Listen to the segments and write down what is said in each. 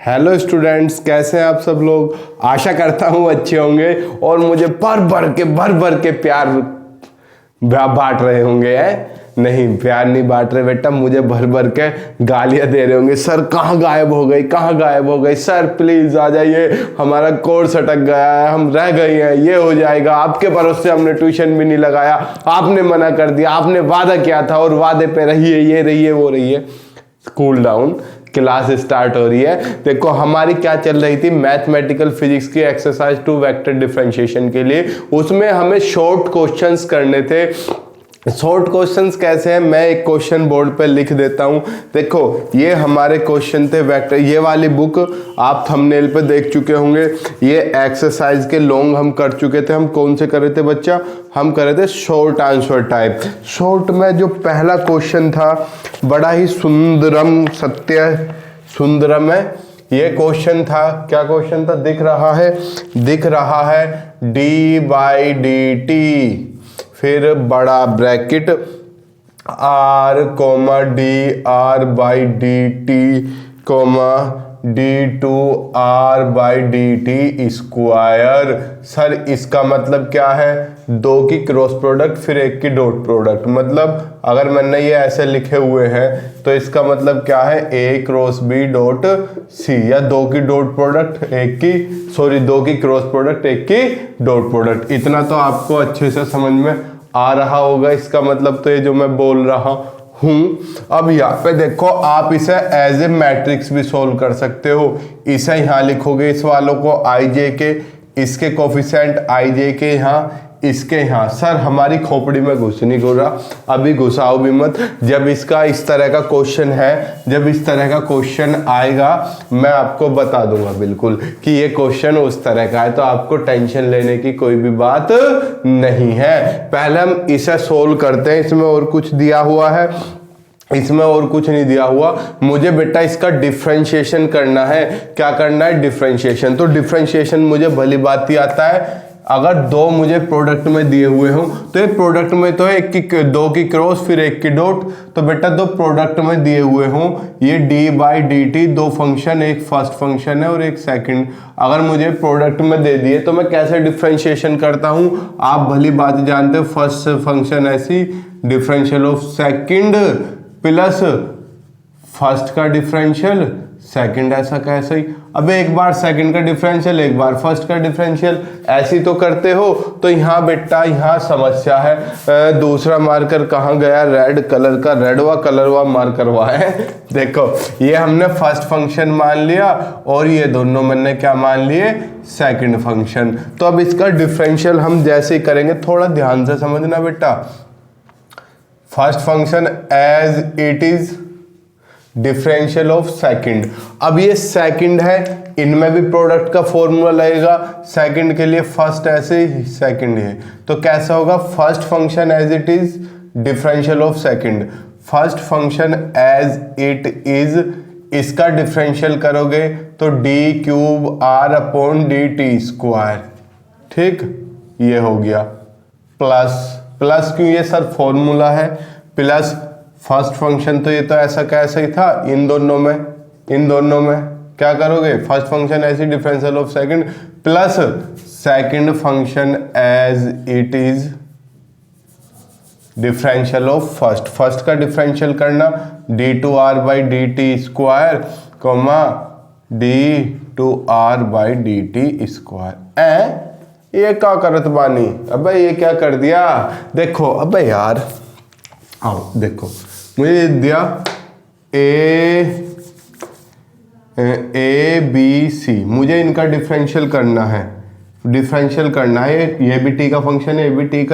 Hello students, कैसे हैं आप सब लोग। आशा करता हूँ अच्छे होंगे और मुझे भर भर के प्यार बांट रहे होंगे। हैं नहीं, प्यार नहीं बांट रहे बेटा, मुझे भर भर के गालियां दे रहे होंगे। सर कहाँ गायब हो गई, कहाँ गायब हो गई, सर प्लीज आ जाइए, हमारा कोर्स अटक गया है, हम रह गए हैं, ये हो जाएगा। आपके भरोसे हमने ट्यूशन भी नहीं लगाया, आपने मना कर दिया, आपने वादा किया था और वादे पे रहिए, ये रहिए वो रहिए। कूल डाउन, क्लास स्टार्ट हो रही है। देखो हमारी क्या चल रही थी, मैथमेटिकल फिजिक्स की एक्सरसाइज 2 वेक्टर डिफरेंशिएशन के लिए। उसमें हमें शॉर्ट क्वेश्चंस करने थे। शॉर्ट क्वेश्चंस कैसे हैं, मैं एक क्वेश्चन बोर्ड पे लिख देता हूं। देखो ये हमारे क्वेश्चन थे वेक्टर। ये वाली बुक आप थंबनेल पे देख चुके होंगे। ये एक्सरसाइज के लॉन्ग हम कर चुके थे। हम कौन से कर रहे थे बच्चा, हम कर रहे थे शॉर्ट आंसर टाइप। शॉर्ट में जो पहला क्वेश्चन था बड़ा ही सुंदरम सत्य सुंदरम है। ये क्वेश्चन था, क्या क्वेश्चन था, दिख रहा है d/dt, फिर बड़ा bracket r comma dr/dt comma d2r/dt square. Sir इसका मतलब क्या है, दो की क्रॉस प्रोडक्ट फिर एक की डॉट प्रोडक्ट। मतलब अगर मैंने ये ऐसे लिखे हुए हैं तो इसका मतलब क्या है, a cross b dot c, या दो की डॉट प्रोडक्ट दो की क्रॉस प्रोडक्ट एक की डॉट प्रोडक्ट। इतना तो आपको अच्छे से समझ में आ रहा होगा। इसका मतलब तो ये जो मैं बोल रहा हूं। अब यहाँ पे देखो, आप इसे एज ए मैट्रिक्स भी सोल्व कर सकते हो। इसे यहाँ लिखोगे, इस वालों को i_j के, इसके कोफिशिएंट i_j के यहाँ, इसके यहाँ। सर हमारी खोपड़ी में घुस नहीं घुस रहा, अभी घुसाओ भी मत। जब इसका इस तरह का क्वेश्चन है, जब इस तरह का क्वेश्चन आएगा मैं आपको बता दूंगा बिल्कुल कि ये क्वेश्चन उस तरह का है, तो आपको टेंशन लेने की कोई भी बात नहीं है। पहले हम इसे सोल्व करते हैं। इसमें और कुछ दिया हुआ है, इसमें और कुछ नहीं दिया हुआ। मुझे बेटा इसका डिफरेंशिएशन करना है। क्या करना है, डिफरेंशिएशन। तो डिफरेंशिएशन मुझे भली बात ही आता है। अगर दो मुझे प्रोडक्ट में दिए हुए हों तो एक प्रोडक्ट में तो एक की दो की क्रॉस फिर एक की डॉट। तो बेटा दो प्रोडक्ट में दिए हुए हों, ये d/dt दो फंक्शन, एक फर्स्ट फंक्शन है और एक सेकंड। अगर मुझे प्रोडक्ट में दे दिए तो मैं कैसे डिफरेंशिएशन करता हूं, आप भली बात जानते हो। फर्स्ट फंक्शन ऐसी, differential of second plus first का डिफरेंशियल सेकंड, ऐसा कैसे ही। अब एक बार सेकंड का डिफरेंशियल, एक बार फर्स्ट का डिफरेंशियल, ऐसी तो करते हो। तो यहाँ बेटा यहाँ समस्या है। दूसरा मार्कर कहाँ गया, रेड कलर का, रेडवा कलरवा मार्कर हुआ है। देखो ये हमने फर्स्ट फंक्शन मान लिया और ये दोनों मैंने क्या मान लिए, सेकंड फंक्शन। तो अब इसका डिफरेंशियल हम जैसे ही करेंगे, थोड़ा ध्यान से समझना बेटा। First function as it is differential of second. अब ये सेकंड है, इनमें भी प्रोडक्ट का फॉर्मूला लगेगा। सेकंड के लिए फर्स्ट ऐसे ही, सेकंड है, तो कैसा होगा, first function as it is differential of second. First function as it is, इसका डिफरेंशियल करोगे तो d3r/dt स्क्वायर। ठीक, ये हो गया। प्लस क्यों, ये सर फॉर्मूला है। प्लस फर्स्ट फंक्शन तो ये तो ऐसा कैसा ही था, इन दोनों में क्या करोगे, फर्स्ट फंक्शन ऐसी differential of second plus second function as it is differential of first का डिफरेंशियल करना d2r/dt square coma d2r/dt square. ये क्या करत बानी, अबे ये क्या कर दिया। देखो अबे यार, आओ देखो, मुझे दिया ए बी सी, मुझे इनका डिफरेंशियल करना है। ये भी टी का फंक्शन है, ये भी टी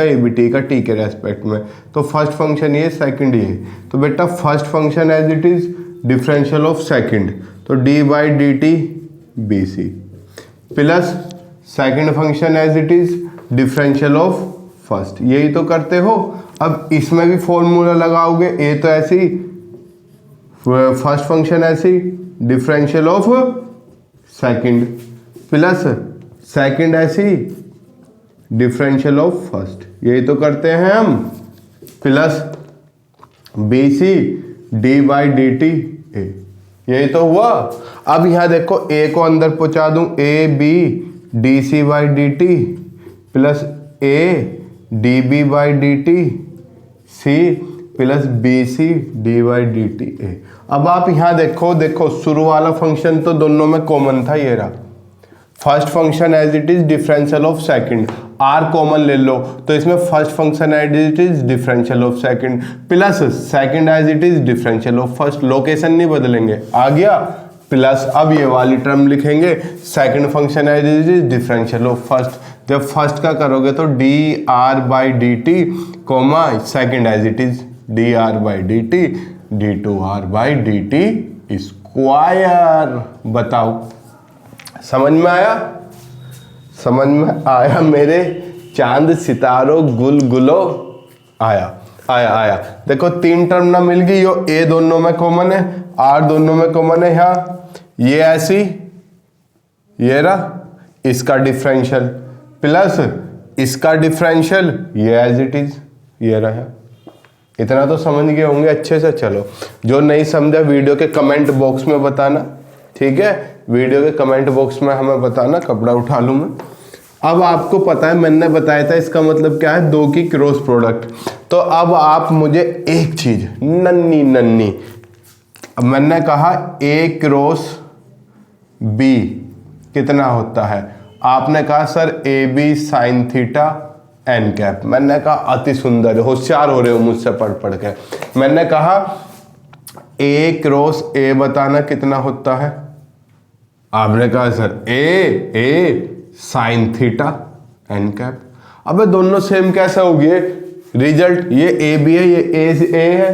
का टी के रेस्पेक्ट में। तो फर्स्ट फंक्शन ये, सेकंड ये। तो बेटा first function as it is differential of second, तो d/dt bc plus second function as it is differential of first. यही तो करते हो। अब इसमें भी फॉर्मूला लगाओगे, ए तो ऐसी, फर्स्ट फंक्शन ऐसी, differential of second plus second as, differential of first. यही तो करते हैं हम। Plus bc d/dt a। यही तो हुआ। अब यहाँ देखो a को अंदर पहुंचा दूं, A B D C by D T plus A D B by D T C plus B C D by D T A. अब आप यहाँ देखो शुरू वाला फंक्शन तो दोनों में कॉमन था, ये रहा first function as it is differential of second, R common ले लो तो इसमें first function as it is differential of second plus second as it is differential of first, location नहीं बदलेंगे, आ गया प्लस अब ये वाली टर्म लिखेंगे second function as it is differential of first. जब फर्स्ट का करोगे तो D are by D T comma second as it is D are by D T D two R by D T square. बताओ समझ में आया? समझ में आया मेरे चांद सितारों गुलगुलो? आया आया आया। देखो तीन टर्म ना मिल गई, यो ए दोनों में कॉमन है, आर दोनों में कॉमन है, यहाँ ये ऐसी, ये रहा इसका डिफरेंशियल प्लस इसका डिफरेंशियल, ये एज इट इज, ये रहा। इतना तो समझ गए होंगे अच्छे से। चलो जो नहीं समझा वीडियो के कमेंट बॉक्स में बताना, ठीक है? वीडियो के कमेंट बॉक्स में हमें बताना, कपड़ा उठा लूँ मैं। अब आपको पता है मैंने बताया था इसका मतलब क्या है, दो की क्रॉस प्रोडक्ट। तो अब आप मुझे एक चीज नन्नी, अब मैंने कहा ए क्रॉस बी कितना होता है, आपने कहा sir A B sine theta N cap. मैंने कहा अति सुंदर, होशियार हो रहे हो मुझसे पढ़ के। मैंने कहा ए क्रॉस ए बताना कितना होता है, आपने कहा सर ए साइन थीटा एन कैप। अबे दोनों सेम कैसे होगी? रिजल्ट ये ए बी है, ये ए है,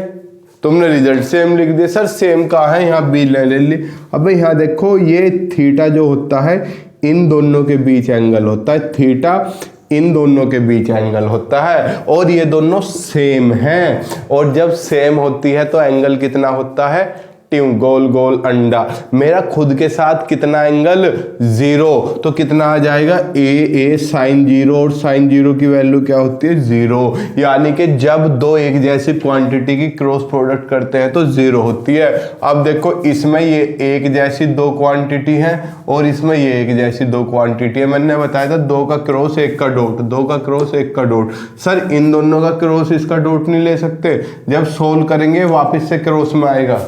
तुमने रिजल्ट सेम लिख दिया। सर सेम कहाँ है, यहाँ बी ले ली। अबे यहाँ देखो ये थीटा जो होता है इन दोनों के बीच एंगल होता है, थीटा इन दोनों के बीच एंगल होता है, और ये दोनों सेम हैं। और जब सेम होती है तो एंगल कितना होता है, ट्यूब, गोल गोल अंडा। मेरा खुद के साथ कितना एंगल, 0, तो कितना आ जाएगा ए साइन 0, और साइन 0 की वैल्यू क्या होती है, 0। यानी कि जब दो एक जैसी क्वांटिटी की क्रॉस प्रोडक्ट करते हैं तो 0 होती है। अब देखो इसमें ये एक जैसी दो क्वांटिटी है और इसमें ये एक जैसी दो क्वांटिटी है। मैंने बताया था दो का क्रॉस एक का डॉट, दो का क्रॉस एक का डॉट। सर इन दोनों का क्रॉस इसका डॉट नहीं ले सकते, जब सोल्व करेंगे वापस से क्रॉस में आएगा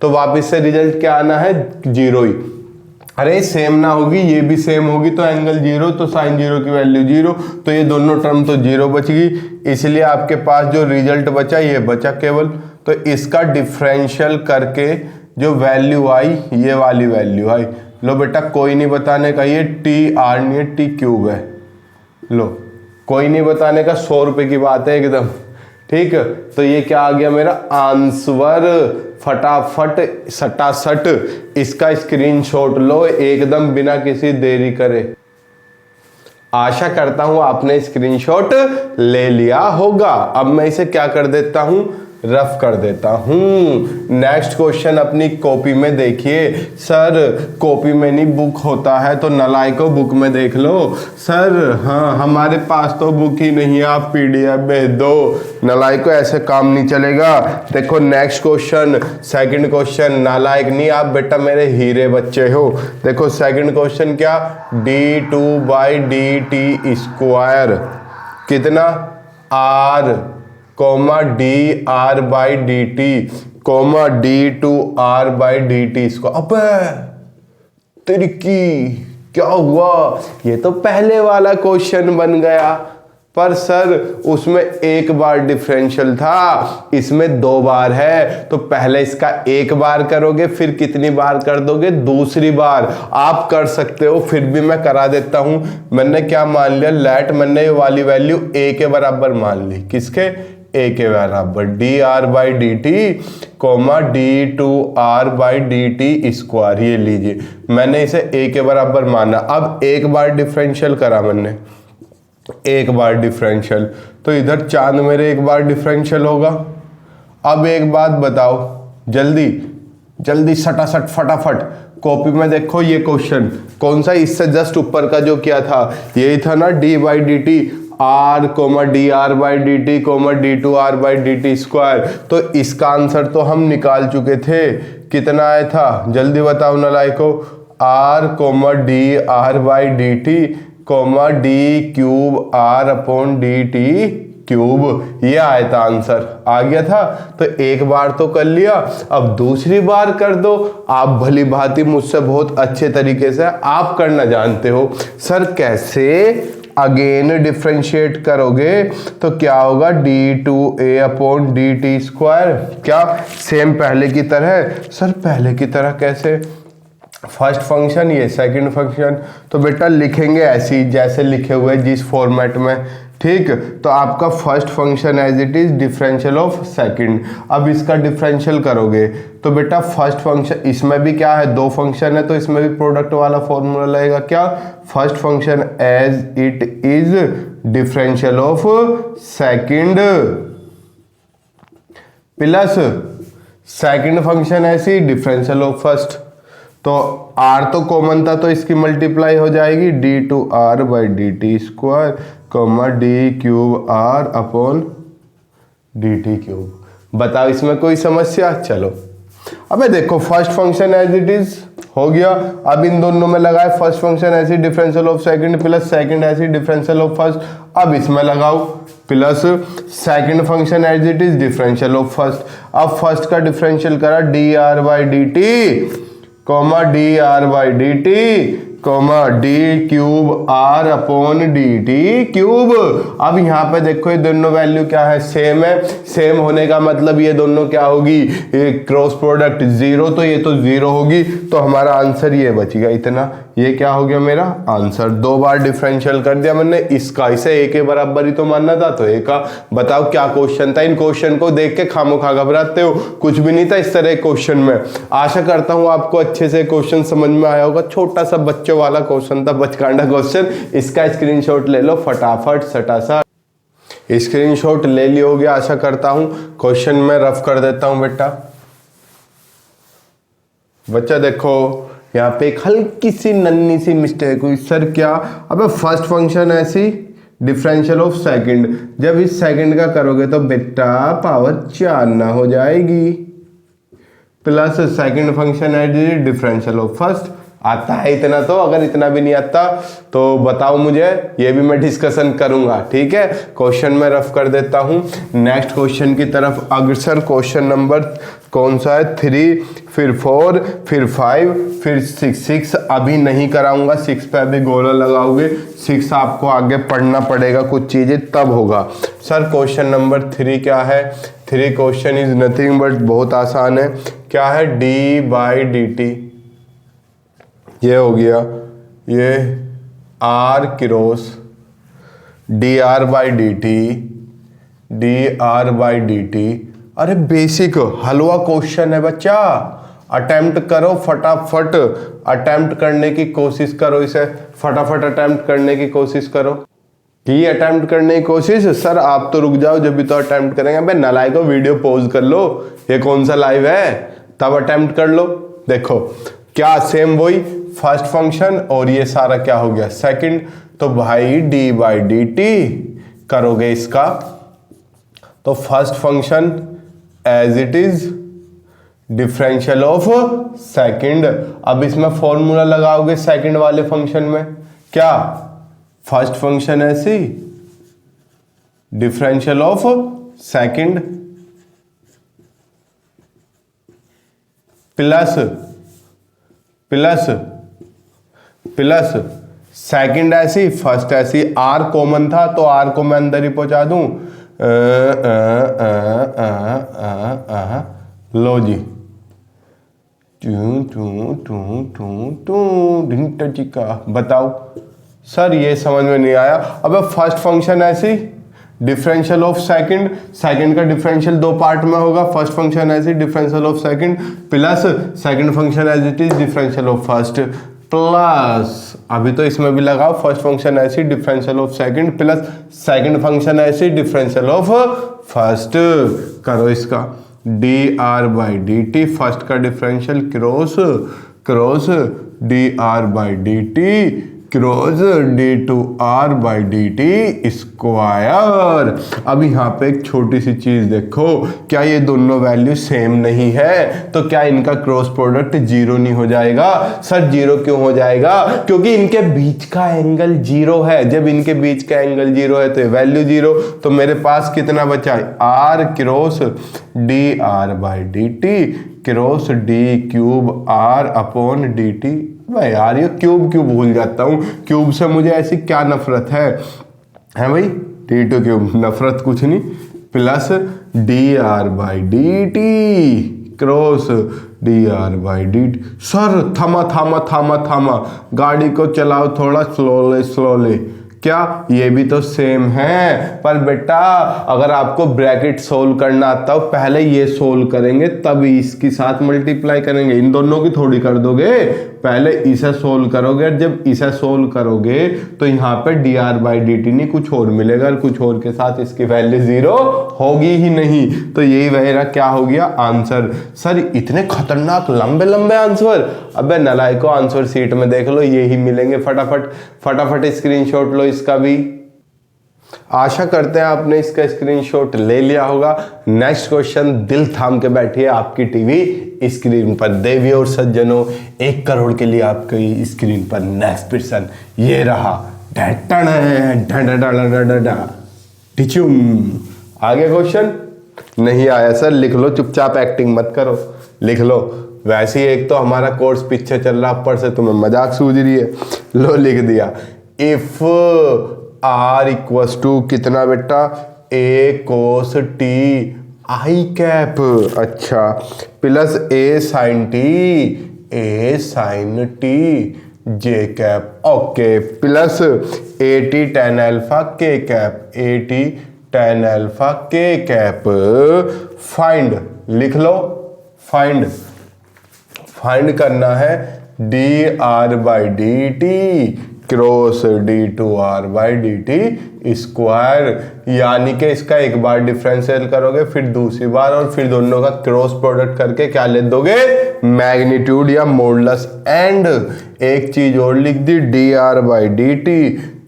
तो वापस से रिजल्ट क्या आना है, 0 ही। अरे सेम ना होगी, ये भी सेम होगी तो एंगल 0, तो साइन 0 की वैल्यू 0, तो ये दोनों टर्म तो 0 बच गई। इसलिए आपके पास जो रिजल्ट बचा ये बचा केवल। तो इसका डिफरेंशियल करके जो वैल्यू आई ये वाली वैल्यू आई। लो बेटा कोई नहीं बताने का, ये टी आर नहीं है, टी क्यूब है। लो कोई नहीं बताने का, 100 रुपये की बात है एकदम, ठीक है? तो ये क्या आ गया मेरा आंसर। फटाफट सटासट इसका स्क्रीनशॉट लो एकदम बिना किसी देरी करे। आशा करता हूं आपने स्क्रीनशॉट ले लिया होगा। अब मैं इसे क्या कर देता हूं, रफ कर देता हूं। नेक्स्ट क्वेश्चन अपनी कॉपी में देखिए। सर कॉपी में नहीं बुक होता है तो नलायको बुक में देख लो। सर हाँ हमारे पास तो बुक ही नहीं है, आप पीडीएफ भेज दो। नलायको ऐसे काम नहीं चलेगा। देखो नेक्स्ट क्वेश्चन, सेकंड क्वेश्चन, नालायक नहीं आप बेटा, मेरे हीरे बच्चे हो। देखो सेकंड क्वेश्चन क्या, d2 by D T square कितना, r comma D R by D T comma d2 r by D T इसको। अबे तेरी की क्या हुआ, ये तो पहले वाला क्वेश्चन बन गया। पर सर उसमें एक बार डिफरेंशियल था, इसमें 2 बार है। तो पहले इसका एक बार करोगे, फिर कितनी बार कर दोगे, दूसरी बार। आप कर सकते हो, फिर भी मैं करा देता हूं। मैंने क्या मान लिया, लेट मैंने ये वाली वैल्यू a के बराबर मान ली। किसके, a के बराबर D are by D T comma d2 r by D T square. ये लीजिए मैंने इसे a के बराबर माना। अब एक बार डिफरेंशियल करा मैंने, एक बार डिफरेंशियल, तो इधर चांद मेरे एक बार डिफरेंशियल होगा। अब एक बात बताओ, जल्दी जल्दी सटासट फटाफट कॉपी में देखो ये क्वेश्चन कौन सा, इससे जस्ट ऊपर का जो किया था यही था ना, D by D T R comma D R by D T comma d2 r by D T square. तो इसका आंसर तो हम निकाल चुके थे कितना आया था, जल्दी बताओ ना लाइको, r comma D R by D T comma D cube are upon D T cube, ये आया था आंसर, आ गया था। तो एक बार तो कर लिया, अब दूसरी बार कर दो। आप भली भांति मुझसे बहुत अच्छे तरीके से आप करना जानते हो। सर कैसे, अगेन डिफ्रेंशिएट करोगे तो क्या होगा, D two A upon D T square, क्या सेम पहले की तरह। सर पहले की तरह कैसे, फर्स्ट फंक्शन ये सेकंड फंक्शन, तो बेटा लिखेंगे ऐसे ही जैसे लिखे हुए जिस फॉर्मेट में, ठीक। तो आपका first function as it is differential of second. अब इसका डिफरेंशियल करोगे तो बेटा फर्स्ट फंक्शन, इसमें भी क्या है, दो फंक्शन है तो इसमें भी प्रोडक्ट वाला फॉर्मूला लगेगा, क्या, first function as it is differential of second plus second function ऐसी डिफरेंशियल ऑफ फर्स्ट। तो r तो कॉमन था तो इसकी मल्टीप्लाई हो जाएगी D two R by D T square comma D cube are upon D T cube. बताओ इसमें कोई समस्या, चलो अबे देखो first function as it is हो गया। अब इन दोनों में लगाए फर्स्ट फंक्शन ऐसी differential of second plus second as differential of first. अब इसमें लगाओ plus second function as it is differential of first. अब फर्स्ट का डिफरेंशियल करा D are by D T comma D R by D T comma D cube are upon D T cube. अब यहाँ पे देखो ये दोनों वैल्यू क्या है, सेम है। सेम होने का मतलब ये दोनों क्या होगी, ये क्रॉस प्रोडक्ट जीरो, तो ये तो जीरो होगी, तो हमारा आंसर ये बचेगा इतना। ये क्या हो गया मेरा आंसर। दो बार डिफरेंशियल कर दिया मैंने इसका, इसे ए के बराबर ही तो मानना था, तो ए का। बताओ क्या क्वेश्चन था, इन क्वेश्चन को देख के खामोखा घबराते हो, कुछ भी नहीं था इस तरह क्वेश्चन में। आशा करता हूँ आपको अच्छे से क्वेश्चन समझ में आया होगा। छोटा सा बच्चों वाला क्वेश्चन था, बचकांडा क्वेश्चन। इसका स्क्रीनशॉट ले लो फटाफट सटासा। स्क्रीनशॉट ले लिया हो गया आशा करता हूं। क्वेश्चन में रफ कर देता हूं बेटा। बच्चा देखो यहाँ पे एक हल्की सी नन्ही सी मिस्टेक हुई। सर क्या, अबे फर्स्ट फंक्शन ऐसी डिफरेंशियल ऑफ सेकंड, जब इस सेकंड का करोगे तो बेटा पावर 4 ना हो जाएगी, प्लस सेकंड फंक्शन है डिफरेंशियल ऑफ फर्स्ट। आता है इतना तो, अगर इतना भी नहीं आता तो बताओ मुझे, ये भी मैं डिस्कशन करूंगा, ठीक है। क्वेश्चन में रफ कर देता हूं। नेक्स्ट क्वेश्चन की तरफ अग्रसर। क्वेश्चन नंबर कौन सा है, 3, फिर 4, फिर 5, फिर 6 अभी नहीं कराऊंगा, 6 पे अभी गोला लगाओगे, 6 आपको आगे पढ़ना पड़ेगा, कुछ चीजें तब होगा। सर क्वेश्चन नंबर 3 क्या है, 3 क्वेश्चन इज नथिंग बट, बहुत आसान है। क्या है, डी बाई डी टी, ये हो गया, ये R cross D R by D T, D are by D T. अरे बेसिक हलवा क्वेश्चन है बच्चा, अटेम्प्ट करो फटाफट, अटेम्प्ट करने की कोशिश करो, इसे फटाफट अटेम्प्ट करने की कोशिश करो। की अटेम्प्ट करने की कोशिश, सर आप तो रुक जाओ जब भी तो अटेम्प्ट करेंगे। भाई नालायको वीडियो पॉज कर लो, ये कौन सा लाइव है, तब अटेम्प्ट कर लो। देखो क्या सेम वही फर्स्ट फंक्शन और ये सारा क्या हो गया सेकंड, तो भाई डी बाई डी टी करोगे इसका तो first function as it is differential of second. अब इसमें फॉर्मूला लगाओगे सेकंड वाले फंक्शन में, क्या फर्स्ट फंक्शन ऐसी differential of second plus plus plus second as first as. R common था तो आर को मैं अंदर ही पहुंचा दूं, लो जी, बताओ सर ये समझ में नहीं आया। अब फर्स्ट फंक्शन ऐसी डिफरेंशियल ऑफ सेकंड, सेकंड का डिफरेंशियल दो पार्ट में होगा, फर्स्ट फंक्शन ऐसी differential of second plus second function as it is differential of first plus, अभी तो इसमें भी लगाओ फर्स्ट फंक्शन ऐसी differential of second plus second function ऐसी डिफरेंशियल ऑफ फर्स्ट। करो इसका d are by D t, first का differential cross cross D R by D t cross d2r by dt square. अब यहाँ पे एक छोटी सी चीज देखो, क्या ये दोनों वैल्यू सेम नहीं है? तो क्या इनका क्रॉस प्रोडक्ट जीरो नहीं हो जाएगा? सर जीरो क्यों हो जाएगा? क्योंकि इनके बीच का एंगल जीरो है। जब इनके बीच का एंगल जीरो है तो ये वैल्यू जीरो। तो मेरे पास कितना बचा है? r cross dr by dt cross d cube r upon dt। भाई यार ये क्यूब क्यों भूल जाता हूँ, क्यूब से मुझे ऐसी क्या नफरत है भाई? d2 क्यूब, नफरत कुछ नहीं, plus dr by dt cross dr by dt। Sir थमा थामा थामा थामा, गाड़ी को चलाओ थोड़ा स्लोली स्लोली। क्या ये भी तो सेम है? पर बेटा अगर आपको ब्रैकेट सोल्व करना आता हो, पहले ये सोल्व करेंगे तब इसके साथ मल्टीप्लाई करेंगे। इन दोनों की थोड़ी कर दोगे, पहले इसे सोल्व करोगे। जब इसे सोल्व करोगे तो यहाँ पे dr बाई dt नहीं कुछ और मिलेगा, और कुछ और के साथ इसकी वैल्यू जीरो होगी ही नहीं। तो यही मेरा क्या हो गया? आंसर। सर इतने खतरनाक लंबे लंबे आंसर, अबे नलायको आंसर शीट में देख लो, यही मिलेंगे। फटाफट फटाफट स्क्रीनशॉट लो इसका भी। आशा करते हैं आपने इसका स्क्रीनशॉट ले लिया होगा। नेक्स्ट क्वेश्चन, दिल थाम के बैठिए आपकी टीवी स्क्रीन पर। देवी और सज्जनों, 1 करोड़ के लिए आपकी स्क्रीन पर नेक्स्ट क्वेश्चन ये रहा। आगे क्वेश्चन नहीं आया सर, लिख लो, चुपचाप एक्टिंग मत करो, लिख लो। वैसे ही एक तो हमारा कोर्स पीछे चल रहा, ऊपर से तुम्हें मजाक सूझ रही है। लो लिख दिया, इफ r इक्वस टू कितना बेटा? a cos t i cap, अच्छा, plus a sin t j cap, okay, plus a t tan alpha k cap, a t tan alpha k cap. Find लिख लो, फाइंड करना है dr by dt cross d2r by dt square. यानी कि इसका एक बार differential करोगे, फिर दूसरी बार, और फिर दोनों का क्रॉस प्रोडक्ट करके क्या ले दोगे? मैग्नीट्यूड या मॉडुलस। एंड एक चीज और लिख दी, dr by dt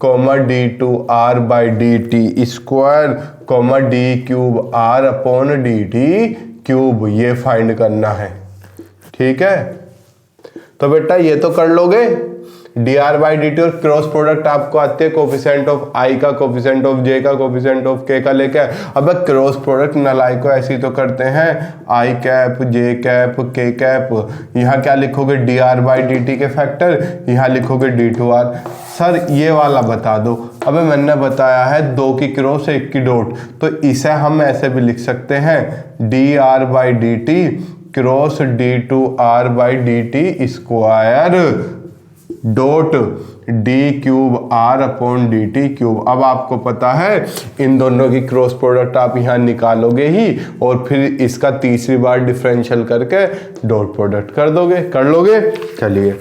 comma d2r by dt square comma d cube r upon dt cube. ये फाइंड करना है, ठीक है? तो बेटा ये तो कर लोगे, dr बाई dt और क्रॉस प्रोडक्ट आपको आते हैं कोफिशिएंट ऑफ i का, कोफिशिएंट ऑफ j का, कोफिशिएंट ऑफ k का लेके। अब क्रॉस प्रोडक्ट नलायको ऐसे ही तो करते हैं, i cap j cap k cap. यहाँ क्या लिखोगे? dr बाई dt के फैक्टर, यहाँ लिखोगे d2r। सर ये वाला बता दो। अबे मैंने बताया है 2 की क्रॉस 1 की डॉट, तो इसे हम ऐसे भी लिख सकते हैं, dr by dt cross d2r by dt square dot d cube r upon dt cube. अब आपको पता है इन दोनों की क्रॉस प्रोडक्ट आप यहाँ निकालोगे ही, और फिर इसका तीसरी बार डिफरेंशियल करके डॉट प्रोडक्ट कर दोगे, कर लोगे। चलिए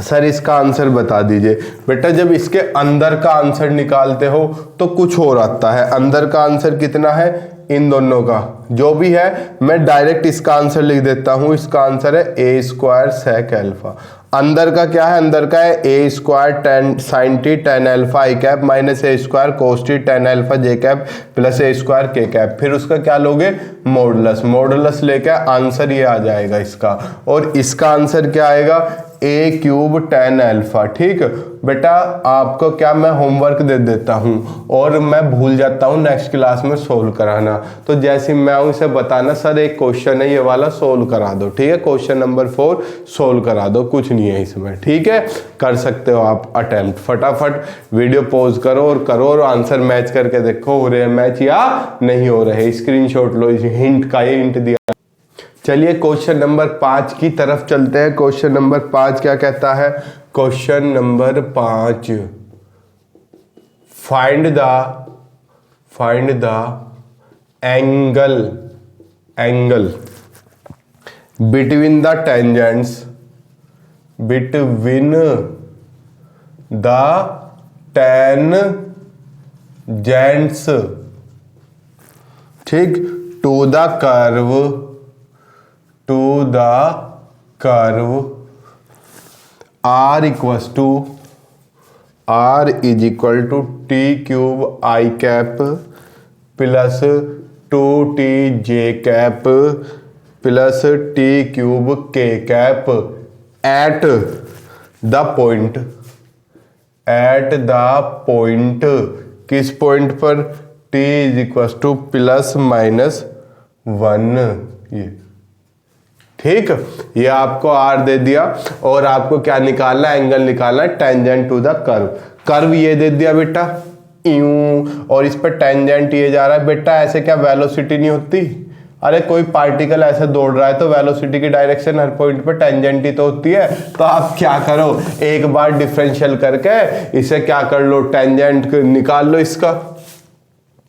सर इसका आंसर बता दीजिए। बेटा जब इसके अंदर का आंसर निकालते हो तो कुछ और आता है। अंदर का आंसर कितना है? इन दोनों का जो भी है, मैं डायरेक्ट इसका आंसर लिख देता हूं। इसका आंसर है a स्क्वायर सेक अल्फा। अंदर का क्या है? अंदर का है a square tan sine T tan alpha I cap minus a square cos T tan alpha J cap plus a square K cap. फिर उसका क्या लोगे? मॉडुलस। मॉडुलस लेके आंसर ये आ जाएगा इसका, और इसका आंसर क्या आएगा? a cube tan alpha. ठीक बेटा, आपको क्या मैं होमवर्क दे देता हूँ और मैं भूल जाता हूँ नेक्स्ट क्लास में सोल्व कराना। तो जैसे मैं हूँ इसे बताना, सर एक क्वेश्चन है ये वाला सोल्व करा दो। ठीक है, क्वेश्चन नंबर 4 सोल्व करा दो, कुछ नहीं है इसमें। ठीक है, कर सकते हो आप अटेम्प्ट। फटाफट वीडियो पॉज करो और आंसर मैच करके देखो हो रहे हैं मैच या नहीं हो रहे। स्क्रीनशॉट लो, हिंट का ये हिंट दिया। चलिए क्वेश्चन नंबर 5 की तरफ चलते हैं। क्वेश्चन नंबर 5 क्या कहता है? Question number 5, find the angle between the tangents ठीक to the curve r equals टू R is equal to t cube i cap plus 2t j cap plus t cube k cap at the point किस point पर t is equal to plus minus 1। ये ठीक, ये आपको r दे दिया और आपको क्या निकालना है, एंगल निकालना है टेंजेंट टू द कर्व ये दे दिया बेटा यूं, और इस पर टेंजेंट ये जा रहा है बेटा। ऐसे क्या वेलोसिटी नहीं होती? अरे कोई पार्टिकल ऐसे दौड़ रहा है तो वेलोसिटी की डायरेक्शन हर पॉइंट पे टेंजेंट ही तो होती है। तो आप क्या करो, एक बार डिफरेंशियल करके इसे क्या कर लो, टेंजेंट निकाल लो इसका।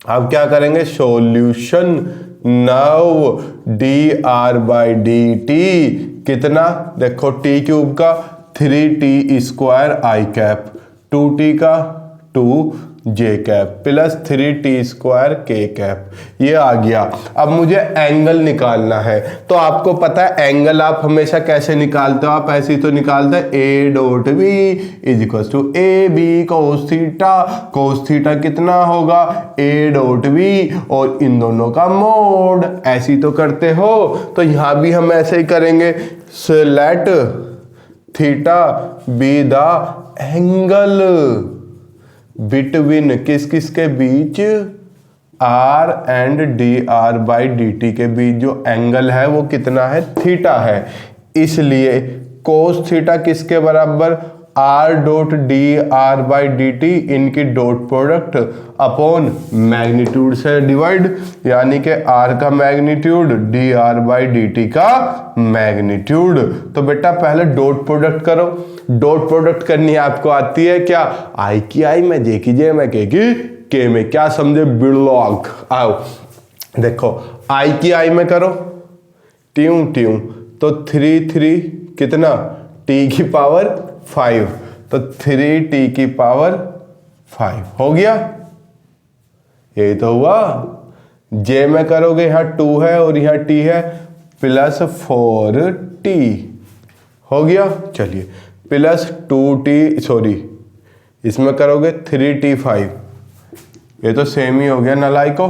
अब क्या करेंगे, solution now D R by D T कितना, देखो टी क्यूब का 3t स्क्वायर आई कैप, 2t का 2 जे cap plus 3t square K cap, ये आ गया। अब मुझे एंगल निकालना है, तो आपको पता है एंगल आप हमेशा कैसे निकालते हो, आप ऐसे ही तो निकालते हैं A dot B is equal to A B cos theta. Cos theta कितना होगा, ए डॉट बी और इन दोनों का मोड, ऐसे ही तो करते हो। तो यहां भी हम ऐसे ही करेंगे, so let theta be the angle between किस किस के बीच, r and d are by D t के बीच जो एंगल है वो कितना है, थीटा है। इसलिए कोस थीटा किसके बराबर, R dot D R by D T, इनकी डॉट प्रोडक्ट अपॉन मैग्नीट्यूड से डिवाइड, यानी कि आर का magnitude D R by D T का मैग्नीट्यूड। तो बेटा पहले डॉट प्रोडक्ट करो, डॉट प्रोडक्ट करनी आपको आती है क्या, आई की आई में, जे की जे में, के की के में, क्या समझे बिल्लॉग। आओ देखो आई की आई में करो ट्यूं ट्यूं, तो 3 कितना, टी की पावर 5, तो 3t की पावर 5 हो गया, यही तो हुआ। जे में करोगे यहाँ 2 है और यहाँ t है, प्लस 4t हो गया। चलिए प्लस 2t, सॉरी इसमें करोगे 3t5, ये तो सेम ही हो गया नलाइको,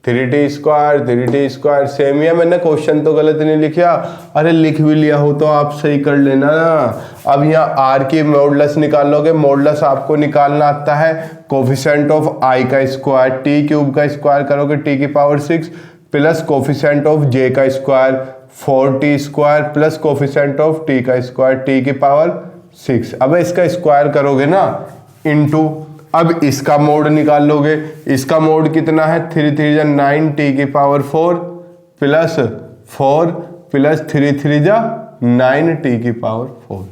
3t स्क्वायर सेम ही है। मैंने क्वेश्चन तो गलत नहीं लिखा, अरे लिख भी लिया हो तो आप सही कर लेना ना। अब यहाँ r की मॉडुलस निकालोगे, मॉडुलस आपको निकालना आता है कोफिशिएंट ऑफ i का स्क्वायर, टी क्यूब का स्क्वायर करोगे t की power 6 plus coefficient of j का square 4t square plus coefficient of t का स्क्वायर t की पावर 6। अब इसका स्क्वायर करोगे ना इनटू, अब इसका मोड निकाल लोगे, इसका मोड कितना है, 3 3 जा 9 टी की पावर 4 प्लस 4 प्लस 3 3 जा 9 टी की पावर 4।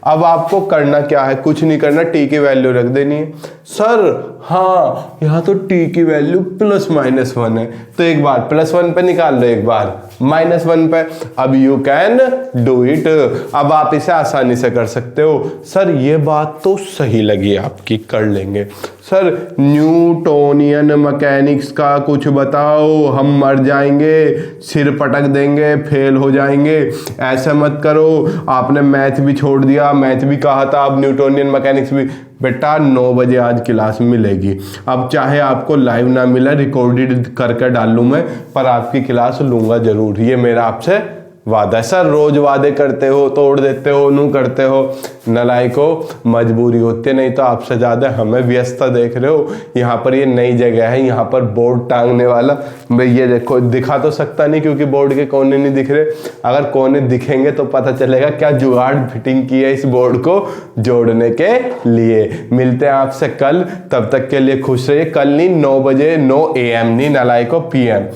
अब आपको करना क्या है, कुछ नहीं करना, टी की वैल्यू रख देनी है। सर हाँ यहाँ तो टी की वैल्यू प्लस माइनस 1 है, तो एक बार प्लस 1 पे निकाल लो, एक बार माइनस 1 पे। अब यू कैन डू इट, अब आप इसे आसानी से कर सकते हो। सर ये बात तो सही लगी आपकी, कर लेंगे। सर न्यूटोनियन मैकेनिक्स का कुछ बताओ, हम मर जाएंगे, सिर पटक देंगे, फेल हो जाएंगे। ऐसा मत करो, आपने मैथ भी छोड़ दिया, मैथ भी कहा था, अब न्यूटोनियन मैकेनिक्स भी। बेटा 9 बजे आज क्लास मिलेगी, अब चाहे आपको लाइव ना मिला, रिकॉर्डेड करके डाल लूँ मैं, पर आपकी क्लास लूँगा जरूर, ये मेरा आपसे वादा है। सर रोज वादे करते हो, तोड़ देते हो, नू करते हो, नलायको, मजबूरी होती है, नहीं तो आपसे ज़्यादा हमें व्यस्तता देख रहे हो। यहाँ पर ये नई जगह है, यहाँ पर बोर्ड टांगने वाला, भाई ये देखो, दिखा तो सकता नहीं क्योंकि बोर्ड के कोने नहीं दिख रहे, अगर कोने दिखेंगे तो पता चलेगा क्या जुगाड़ फिटिंग की है इस बोर्ड को जोड़ने के लिए। मिलते हैं आपसे कल, तब तक के लिए खुश रहिए। कल नहीं, 9 बजे, 9 AM नहीं नलायको, PM,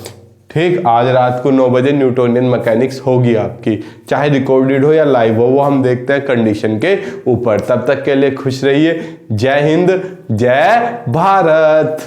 ठीक। आज रात को 9 बजे न्यूटोनियन मैकेनिक्स होगी आपकी, चाहे रिकॉर्डेड हो या लाइव हो, वो हम देखते हैं कंडीशन के ऊपर। तब तक के लिए खुश रहिए। जय हिंद, जय भारत।